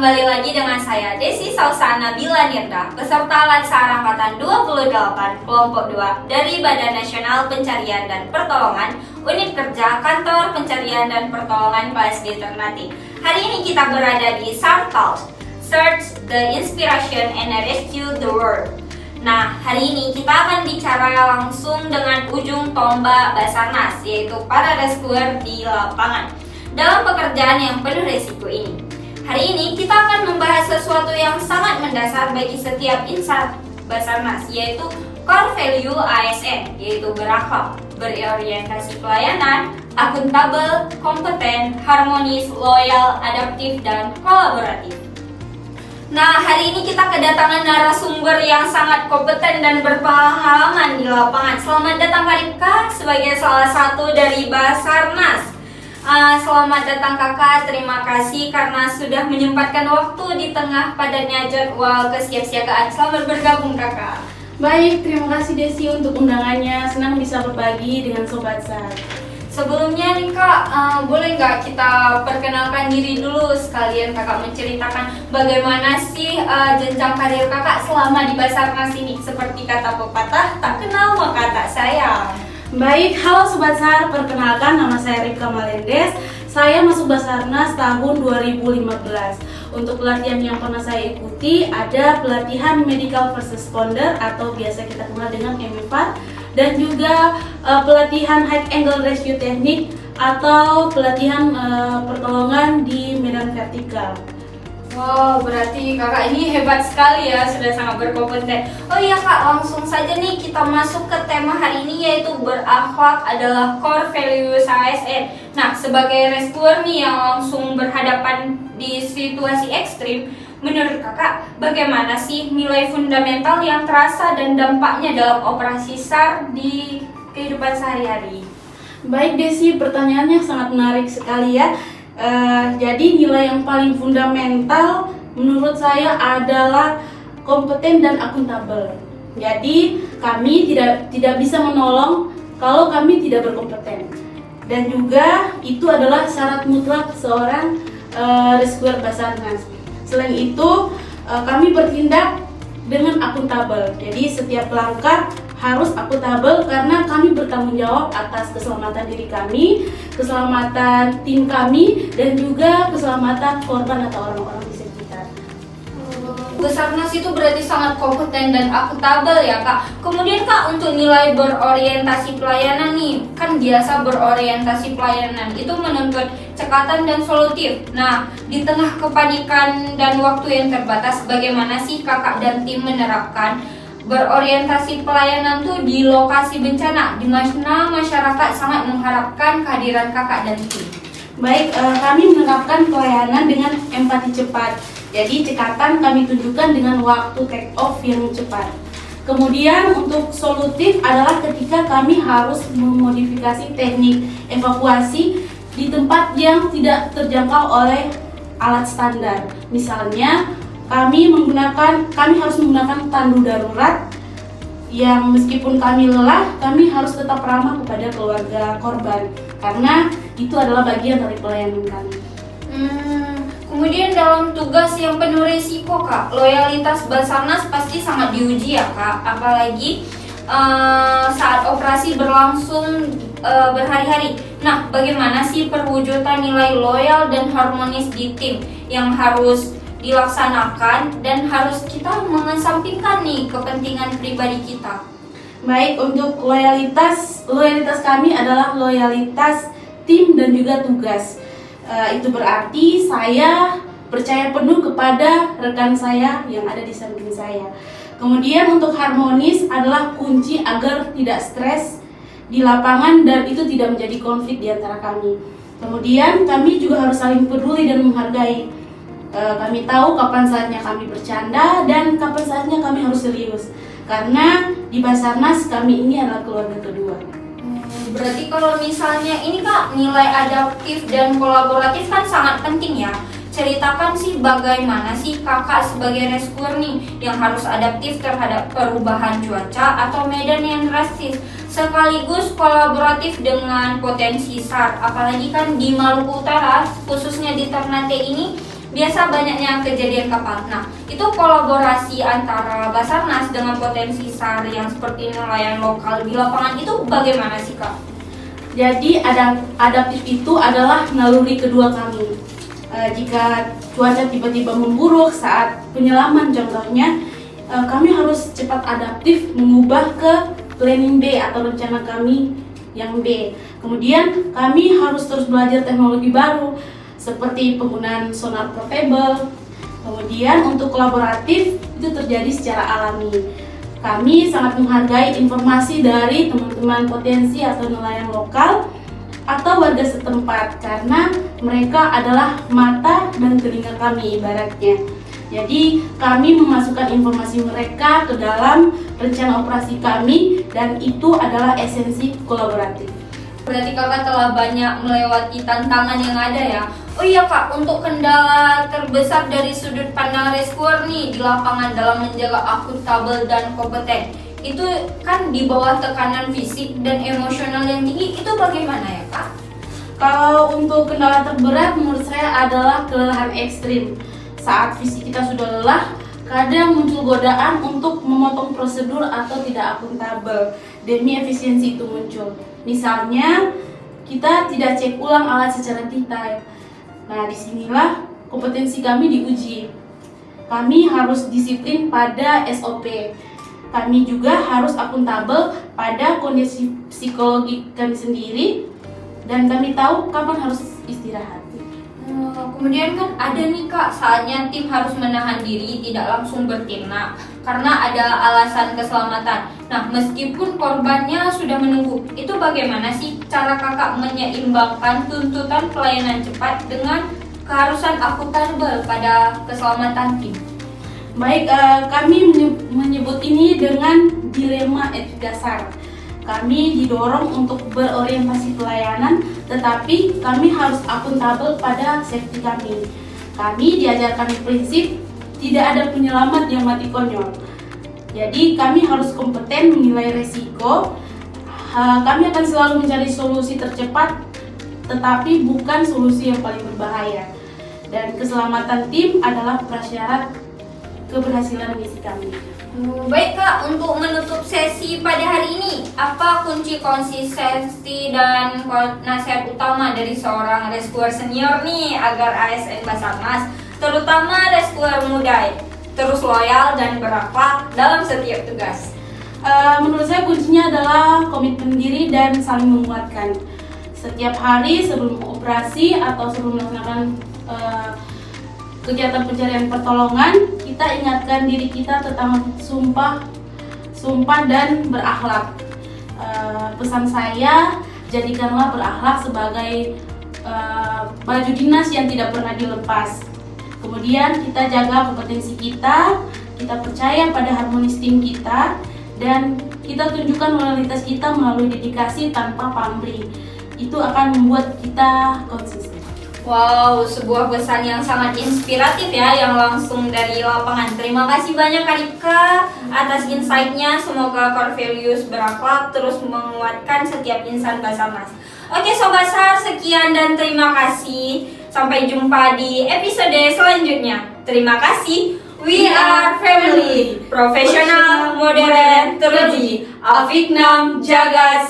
kembali lagi dengan saya Desi Sausana Nabila Nirda, peserta Latsar Angkatan 28 Kelompok 2 dari Badan Nasional Pencarian dan Pertolongan, Unit Kerja Kantor Pencarian dan Pertolongan kelas D Ternate. Hari ini kita berada di SARTAL, Search the Inspiration and Rescue the World. Nah, hari ini kita akan bicara langsung dengan ujung tombak Basarnas, yaitu para rescuer di lapangan dalam pekerjaan yang penuh risiko ini. Hari ini kita akan membahas sesuatu yang sangat mendasar bagi setiap insan Basarnas, yaitu core value ASN, yaitu berakhlak, berorientasi pelayanan, akuntabel, kompeten, harmonis, loyal, adaptif, dan kolaboratif. Nah, hari ini kita kedatangan narasumber yang sangat kompeten dan berpengalaman di lapangan. Selamat datang Karipka sebagai salah satu dari Basarnas. Selamat datang kakak, terima kasih karena sudah menyempatkan waktu di tengah padatnya jadwal kesiapsiagaan. Selamat bergabung kakak. Baik, terima kasih Desi untuk undangannya. Senang bisa berbagi dengan Sobat SAR. Sebelumnya nih kak, boleh nggak kita perkenalkan diri dulu, sekalian kakak menceritakan bagaimana sih jenjang karir kakak selama di Basarnas ini. Seperti kata pepatah, tak kenal maka tak sayang. Baik, halo Sobat SAR, perkenalkan nama saya Ripka Malendes. Saya masuk Basarnas tahun 2015. Untuk pelatihan yang pernah saya ikuti ada pelatihan Medical First Responder atau biasa kita kenal dengan MEFAR, dan juga pelatihan High Angle Rescue Technique atau pelatihan pertolongan di medan vertikal. Wow, berarti kakak ini hebat sekali ya, sudah sangat berkompeten. Oh iya kak, langsung saja nih kita masuk ke tema hari ini, yaitu berakhlak adalah core values ASN. Nah, sebagai rescuer nih yang langsung berhadapan di situasi ekstrim, menurut kakak bagaimana sih nilai fundamental yang terasa dan dampaknya dalam operasi SAR di kehidupan sehari-hari? Baik Desi, pertanyaannya sangat menarik sekali ya. Jadi nilai yang paling fundamental menurut saya adalah kompeten dan akuntabel. Jadi kami tidak bisa menolong kalau kami tidak berkompeten. Dan juga itu adalah syarat mutlak seorang rescuer Basarnas. Selain itu kami bertindak dengan akuntabel. Jadi setiap langkah harus akuntabel karena kami bertanggung jawab atas keselamatan diri kami, keselamatan tim kami, dan juga keselamatan korban atau orang-orang di sekitar. Basarnas itu berarti sangat kompeten dan akuntabel ya kak. Kemudian kak, untuk nilai berorientasi pelayanan nih, kan biasa berorientasi pelayanan itu menuntut cekatan dan solutif. Nah, di tengah kepanikan dan waktu yang terbatas, bagaimana sih kakak dan tim menerapkan berorientasi pelayanan tuh di lokasi bencana, di mana masyarakat sangat mengharapkan kehadiran kakak dan tim? Baik, kami menerapkan pelayanan dengan empati cepat. Jadi cekatan kami tunjukkan dengan waktu take off yang cepat. Kemudian untuk solutif adalah ketika kami harus memodifikasi teknik evakuasi di tempat yang tidak terjangkau oleh alat standar. Misalnya kami harus menggunakan tandu darurat yang meskipun kami lelah, kami harus tetap ramah kepada keluarga korban karena itu adalah bagian dari pelayanan kami. Kemudian dalam tugas yang penuh risiko kak, loyalitas Basarnas pasti sangat diuji ya kak, apalagi saat operasi berlangsung berhari-hari. Nah, bagaimana sih perwujudan nilai loyal dan harmonis di tim yang harus dilaksanakan dan harus kita mengesampingkan nih kepentingan pribadi kita? Baik, untuk loyalitas kami adalah loyalitas tim dan juga tugas. Itu berarti saya percaya penuh kepada rekan saya yang ada di samping saya. Kemudian untuk harmonis adalah kunci agar tidak stres di lapangan dan itu tidak menjadi konflik di antara kami. Kemudian kami juga harus saling peduli dan menghargai. Kami tahu kapan saatnya kami bercanda dan kapan saatnya kami harus serius. Karena di Basarnas kami ini adalah keluarga kedua. Berarti kalau misalnya ini kak, nilai adaptif dan kolaboratif kan sangat penting ya. Ceritakan sih bagaimana sih kakak sebagai rescuer nih yang harus adaptif terhadap perubahan cuaca atau medan yang drastis, sekaligus kolaboratif dengan potensi SAR. Apalagi kan di Maluku Utara, khususnya di Ternate ini, biasa banyaknya kejadian kapal. Nah, itu kolaborasi antara Basarnas dengan potensi SAR yang seperti nelayan lokal di lapangan itu bagaimana sih Kak? Jadi adaptif itu adalah naluri kedua kami. Jika cuaca tiba-tiba memburuk saat penyelaman contohnya, kami harus cepat adaptif mengubah ke planning B atau rencana kami yang B. Kemudian kami harus terus belajar teknologi baru seperti penggunaan sonar portable. Kemudian untuk kolaboratif itu terjadi secara alami. Kami sangat menghargai informasi dari teman-teman potensi atau nelayan lokal atau warga setempat karena mereka adalah mata dan telinga kami ibaratnya. Jadi kami memasukkan informasi mereka ke dalam rencana operasi kami dan itu adalah esensi kolaboratif. Berarti Kakak telah banyak melewati tantangan yang ada ya. Oh iya Kak, untuk kendala terbesar dari sudut pandang rescuer nih di lapangan dalam menjaga akuntabel dan kompeten, itu kan di bawah tekanan fisik dan emosional yang tinggi, itu bagaimana ya Kak? Kalau untuk kendala terberat menurut saya adalah kelelahan ekstrim. Saat fisik kita sudah lelah, kadang muncul godaan untuk memotong prosedur atau tidak akuntabel demi efisiensi itu muncul. Misalnya, kita tidak cek ulang alat secara detail. Nah, disinilah kompetensi kami diuji. Kami harus disiplin pada SOP. Kami juga harus akuntabel pada kondisi psikologi kami sendiri dan kami tahu kapan harus istirahat. Kemudian kan ada nih Kak, saatnya tim harus menahan diri tidak langsung bertindak karena ada alasan keselamatan. Nah, meskipun korbannya sudah menunggu, itu bagaimana sih cara Kakak menyeimbangkan tuntutan pelayanan cepat dengan keharusan akuntabel pada keselamatan tim? Baik, kami menyebut ini dengan dilema etik dasar. Kami didorong untuk berorientasi pelayanan, tetapi kami harus akuntabel pada safety kami. Kami diajarkan prinsip tidak ada penyelamat yang mati konyol. Jadi kami harus kompeten menilai resiko. Kami akan selalu mencari solusi tercepat, tetapi bukan solusi yang paling berbahaya. Dan keselamatan tim adalah prasyarat keberhasilan misi kami. Baik Kak, untuk menutup sesi pada hari ini, apa kunci konsistensi dan nasihat utama dari seorang rescuer senior nih agar ASN Basarnas, terutama rescuer muda, terus loyal dan berakhlak dalam setiap tugas? Menurut saya kuncinya adalah komitmen diri dan saling menguatkan. Setiap hari sebelum operasi atau sebelum melaksanakan kegiatan pencarian pertolongan, kita ingatkan diri kita tentang sumpah dan berakhlak. Pesan saya, jadikanlah berakhlak sebagai baju dinas yang tidak pernah dilepas. Kemudian kita jaga kompetensi kita percaya pada harmonis tim kita, dan kita tunjukkan loyalitas kita melalui dedikasi tanpa pamrih. Itu akan membuat kita konsisten. Wow, sebuah pesan yang sangat inspiratif ya, yang langsung dari lapangan. Terima kasih banyak Kak Ripka atas insight-nya. Semoga core values berakhlak terus menguatkan setiap insan Basarnas. Oke Sobat SAR, sekian dan terima kasih. Sampai jumpa di episode selanjutnya. Terima kasih. We are family, profesional, modern, teruji. Afiknam, jaga